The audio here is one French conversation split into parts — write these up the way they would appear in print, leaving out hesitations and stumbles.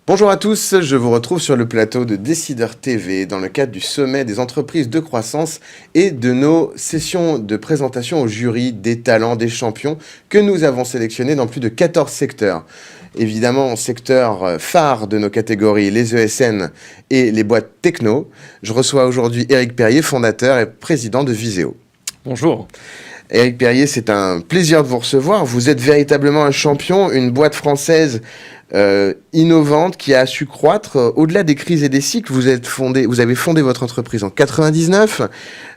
Bonjour à tous, je vous retrouve sur le plateau de Décideur TV dans le cadre du sommet des entreprises de croissance et de nos sessions de présentation au jury des talents, des champions que nous avons sélectionnés dans plus de 14 secteurs. Évidemment, secteur phare de nos catégories, les ESN et les boîtes techno. Je reçois aujourd'hui Éric Perrier, fondateur et président de Viséo. Bonjour. Éric Perrier, c'est un plaisir de vous recevoir. Vous êtes véritablement un champion, une boîte française innovante qui a su croître au-delà des crises et des cycles. Vous avez fondé votre entreprise en 99.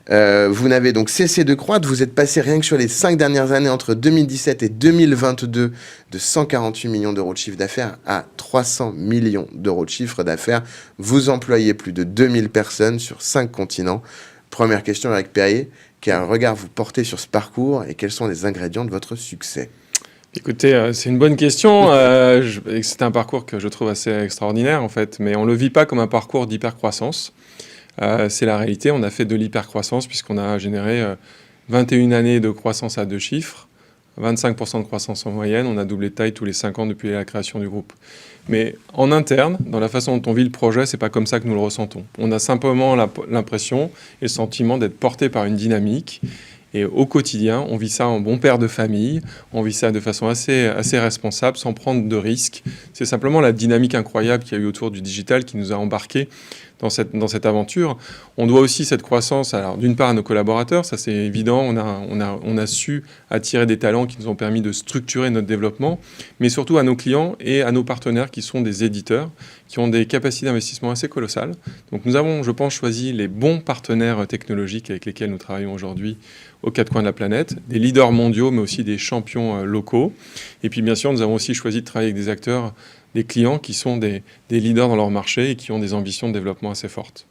Vous n'avez donc cessé de croître. Vous êtes passé rien que sur les 5 dernières années, entre 2017 et 2022, de 148 millions d'euros de chiffre d'affaires à 300 millions d'euros de chiffre d'affaires. Vous employez plus de 2000 personnes sur 5 continents. Première question, Éric Perrier. Quel regard vous portez sur ce parcours et quels sont les ingrédients de votre succès ? Écoutez, c'est une bonne question. C'est un parcours que je trouve assez extraordinaire, en fait, mais on ne le vit pas comme un parcours d'hypercroissance. C'est la réalité. On a fait de l'hypercroissance puisqu'on a généré 21 années de croissance à 2 chiffres, 25% de croissance en moyenne. On a doublé de taille tous les 5 ans depuis la création du groupe. Mais en interne, dans la façon dont on vit le projet, c'est pas comme ça que nous le ressentons. On a simplement l'impression et le sentiment d'être porté par une dynamique. Et au quotidien, on vit ça en bon père de famille, on vit ça de façon assez responsable, sans prendre de risques. C'est simplement la dynamique incroyable qu'il y a eu autour du digital qui nous a embarqués dans cette aventure. On doit aussi cette croissance, alors d'une part à nos collaborateurs, ça c'est évident, on a su attirer des talents qui nous ont permis de structurer notre développement, mais surtout à nos clients et à nos partenaires qui sont des éditeurs, qui ont des capacités d'investissement assez colossales. Donc nous avons, je pense, choisi les bons partenaires technologiques avec lesquels nous travaillons aujourd'hui aux 4 coins de la planète, des leaders mondiaux, mais aussi des champions locaux. Et puis bien sûr, nous avons aussi choisi de travailler avec des acteurs, des clients qui sont des leaders dans leur marché et qui ont des ambitions de développement assez fortes.